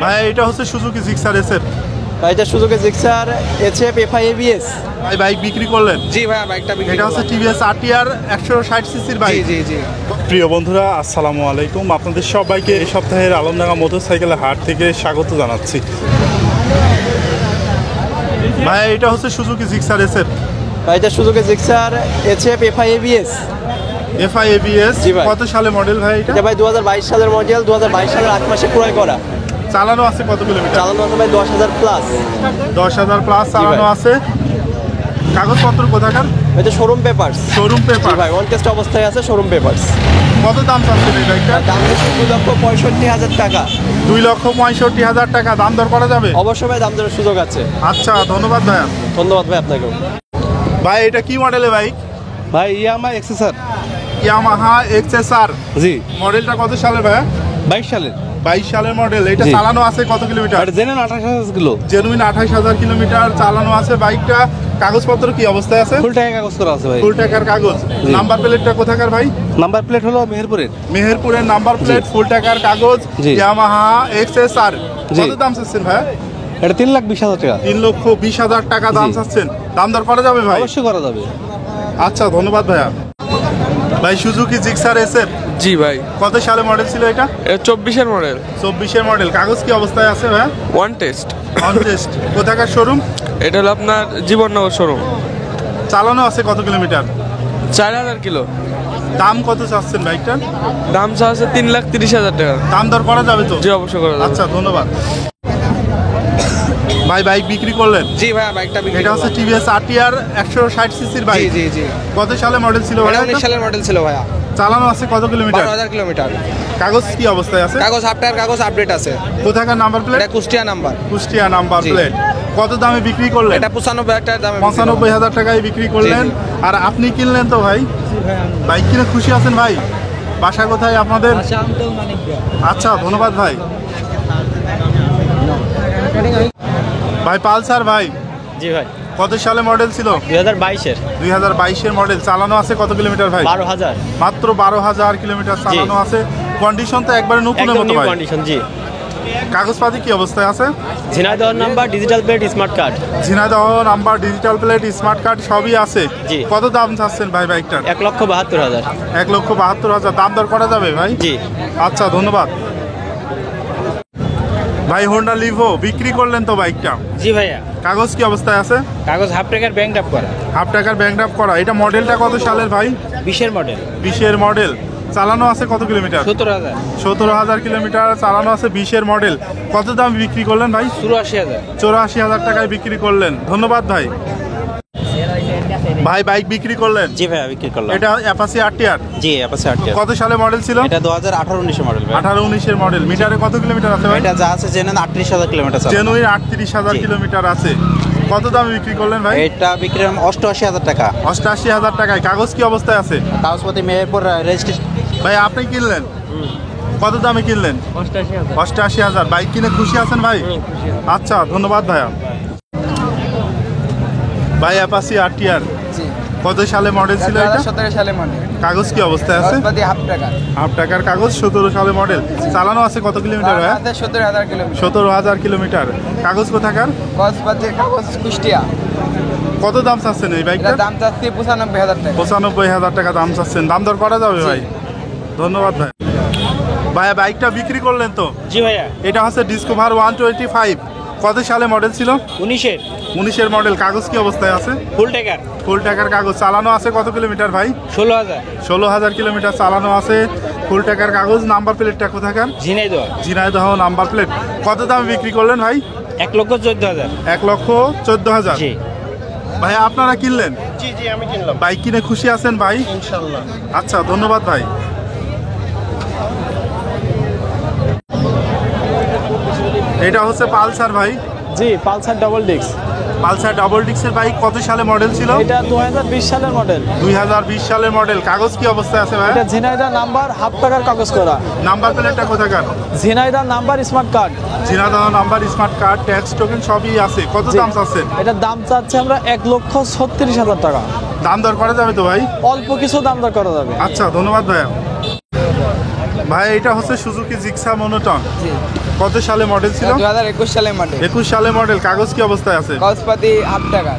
ভাই এটা হচ্ছে সুজুকি জিক্সার এসএফ। ভাই এটা Suzuki Gixxer SF FI ABS. ভাই বাইক বিক্রি করলেন? জি ভাই বাইকটা বিক্রি। এটা হচ্ছে টিভিএস আরটিআর 160 সিসির বাইক। জি জি জি। প্রিয় বন্ধুরা আসসালামু আলাইকুম, আপনাদের সবাইকে এই সপ্তাহের আলমডাঙ্গা মোটরসাইকেলের হাট থেকে স্বাগত জানাচ্ছি। ভাই এটা হচ্ছে সুজুকি জিক্সার এসএফ। ভাই এটা Suzuki Gixxer SF FI ABS. FI ABS কত সালে মডেল ভাই এটা? এটা ভাই 2022 সালের মডেল, 2022 সালের 8 মাসে ক্রয় করা। চালানো আছে কত কিলোমিটার? চালানো আছে ভাই 10,000 প্লাস। 10,000 প্লাস চালানো আছে। কাগজপত্র কোথাকার? এটা শোরুম পেপারস। শোরুম পেপার ভাই ওয়ান টেস্ট অবস্থায় আছে, শোরুম পেপারস। কত দাম চাচ্ছেন এই বাইকটা? দাম হচ্ছে 2,65,000 টাকা। 2,65,000 টাকা। দাম দর করা যাবে? অবশ্যই ভাই দাম দরের সুযোগ আছে। আচ্ছা ধন্যবাদ ভাইয়া। ধন্যবাদ ভাই আপনাকেও। ভাই এটা কি মডেলের বাইক? ভাই ইয়ামাহা এক্সেসার। Yamaha XSR. জি। মডেলটা কত সালের ভাইয়া? 22 সালের। 22 সালের মডেল। এটা চালানো আছে কত kilometre? Genuine 28,000 kilo. Genuine 28,000 kilometre চালানো আছে বাইকটা। কাগজপত্র কি অবস্থায় আছে? ফুল টাকা কাগজ করা আছে ভাই। ফুল টাকার কাগজ। নাম্বার প্লেটটা কোথাকার ভাই? নাম্বার প্লেট হলো মেহেরপুরের। মেহেরপুরের নাম্বার প্লেট, ফুল টাকার কাগজ, ইয়ামাহা এক্সএসআর। কত দাম চাচ্ছেন ভাইয়া? এটা 3,20,000 টাকা। 3,20,000 টাকা দাম চাচ্ছেন। দাম দর করা যাবে ভাই? অবশ্যই করা যাবে। আচ্ছা ধন্যবাদ ভাইয়া। ভাই সুজুকি জিক্সার এসএফ। জি ভাই। কত সালে মডেল ছিল এটা? এটা 24-এর মডেল। 24-এর মডেল। কাগজ কি অবস্থায় আছে ভাইয়া? One test. On test. কোথাকার শোরুম? এটা হলো আপনার জীবননগর শোরুম। চালানো আছে কত কিলোমিটার? 4,000 কিলো। দাম কত চাচ্ছেন বাইকটার? দাম চা আছে 3,30,000 টাকা। দাম দর করা যাবে তো? জি অবশ্যই করা যাবে। আচ্ছা ধন্যবাদ ভাই। বাইক বিক্রি করলেন? জি ভাই বাইকটা বিক্রি। এটা হচ্ছে টিভিএস আরটিআর 160 সিসির বাইক। জি জি। কত সালে মডেল ছিল ভাই? 19 সালের মডেল ছিল ভাইয়া। চালানো আছে কত কিলোমিটার? 12,000 কিলোমিটার। কাগজ কি অবস্থায় আছে? কাগজ হাফ টায়ার কাগজ আপডেট আছে। কোথাকার নাম্বার প্লেট? এটা Kushtia number. Kushtia number plate. কত দামে বিক্রি করলেন? এটা 95,000 টাকার দামে। 95,000 টাকায় বিক্রি করলেন। আর আপনি কিনলেন তো ভাই? বাইক কিনে খুশি আছেন ভাই? বাসা কোথায় আপনাদের? আচ্ছা ধন্যবাদ ভাই। ভাই পালসার ভাই। জি ভাই। কত সালে মডেল ছিল? 2022-এর। 2022-এর মডেল। চালানো আছে কত কিলোমিটার ভাই? 12,000। মাত্র 12,000 কিলোমিটার চালানো আছে। কন্ডিশন তো একবারে নতুনের মতো ভাই। কন্ডিশন। জি। কাগজপাতি কি অবস্থায় আছে? Jhenaidah number, digital plate, smart card. Jhenaidah number, digital plate, smart card সবই আছে। জি। কত দাম চাচ্ছেন ভাই বাইকটার? 1,72,000। 1,72,000। দাম দর করা যাবে ভাই? জি। আচ্ছা ধন্যবাদ ভাই। হোন্ডা লিভো বিক্রি করলেন তো বাইকটা? জি ভাইয়া। কাগজ কি অবস্থায় আছে? কাগজ হাফ টাকার ব্যাংক ড্রাফট করা। হাফ টাকার ব্যাংক ড্রাফট করা। এটা মডেলটা কত সালের ভাই? 20-এর মডেল। 20-এর মডেল। চালানো আছে কত কিলোমিটার? 17,000। 17,000 কিলোমিটার চালানো আছে। 20-এর মডেল। কত দাম বিক্রি করলেন ভাই? 84,000। 84,000 টাকায় বিক্রি করলেন। ধন্যবাদ ভাই। ভাই বাইক বিক্রি করলেন? জি ভাইয়া বিক্রি করলাম। এটা অ্যাপাচি আরটিআর। জি অ্যাপাচি আরটিআর। কত সালে মডেল ছিল? এটা 2018-19 মডেল ভাই। 18-19-এর মডেল। মিটারে কত কিলোমিটার আছে ভাই? এটা যা আছে জেনুইন 38,000 কিলোমিটার আছে। জেনুইন 38,000 কিলোমিটার আছে। কত দামে বিক্রি করলেন ভাই? এটা বিক্রি 88,000 টাকা। 88,000 টাকায়। কাগজ কি অবস্থায় আছে? কাগজপত্র মেহেরপুর রেজিস্ট্রেশন। ভাই আপনি কিনলেন? কত দামে কিনলেন? 88,000। বাইক কিনে খুশি আছেন ভাই? আচ্ছা ধন্যবাদ ভাইয়া। ভাই অ্যাপাচি আরটিআর কত সালে মডেল ছিল এটা? 17 সালে মডেল। কাগজ কি অবস্থায় আছে? হাফ টাকা। হাফ টাকার কাগজ। 17 সালে মডেল। চালানো আছে কত কিলোমিটার ভাই? 17,000 কিলোমিটার। 17,000 কিলোমিটার। কাগজ কোথাকার? কাগজ কুষ্টিয়া। কত দাম চাচ্ছেন এই বাইকটার? দাম চাচ্ছি 95,000 টাকা। 95,000 টাকা দাম চাচ্ছেন। দাম দর করা যাবে ভাই? ধন্যবাদ ভাই। ভাইয়া বাইকটা বিক্রি করলেন তো? জি ভাইয়া। এটা হচ্ছে ডিসকভার 125। কত সালে মডেল ছিল? 19-এর মডেল। কাগজ কি অবস্থায় আছে? ফুল টাকার। ফুল টাকার কাগজ। চালানো আছে কত কিলোমিটার ভাই? 16,000। 16,000 কিলোমিটার চালানো আছে। ফুল টাকার কাগজ। নাম্বার প্লেটটা কোথাকার? ঝিনাইদহ। Jhenaidah number plate. কত দামে বিক্রি করলেন ভাই? 1,14,000। 1,14,000। জি ভাই আপনারা কিনলেন? জি জি আমি কিনলাম। বাইক কিনে খুশি আছেন ভাই? ইনশাআল্লাহ। আচ্ছা ধন্যবাদ ভাই। এটা হচ্ছে পালসার ভাই। জি Pulsar double disc. Pulsar double ডিস্কের বাইক। কত সালে মডেল ছিল? এটা 2020 সালের মডেল। 2020 সালের মডেল। কাগজ কি অবস্থায় আছে ভাই? এটা ঝিনাইদহ নাম্বার, হাফ টাকার কাগজ করা। নাম্বার প্লেটটা কোথাকার? Jhenaidah number, smart card. Jhenaidah number, smart card, tax token সবই আছে। কত দাম চাচ্ছেন? এটার দাম চাচ্ছি আমরা 1,36,000 টাকা। দাম দর করা যাবে তো ভাই? অল্প কিছু দাম দর করা যাবে। আচ্ছা ধন্যবাদ ভাইয়া। ভাই এটা হচ্ছে সুজুকি জিক্সা মনোটন। জি কত সালে মডেল ছিল? 2021 সালে মডেল। 21 সালে মডেল। কাগজ কি অবস্থায় আছে? কাগজপাতি হাফ টাকা।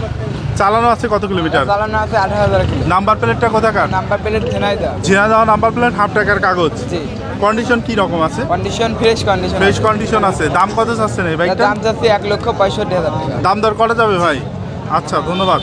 চালানো আছে কত কিলোমিটার? চালানো আছে 18,000 কিলো। নাম্বার প্লেটটা কোথাকার? Number plate Jhenaidah. Jhenaidah number plate, half টাকার কাগজ। জি কন্ডিশন কি রকম আছে? Condition fresh condition. Fresh condition আছে। দাম কত চাচ্ছেন এই বাইকটা? দাম যাচ্ছে 1,65,000 টাকা। দাম দর করা যাবে ভাই? আচ্ছা, ধন্যবাদ।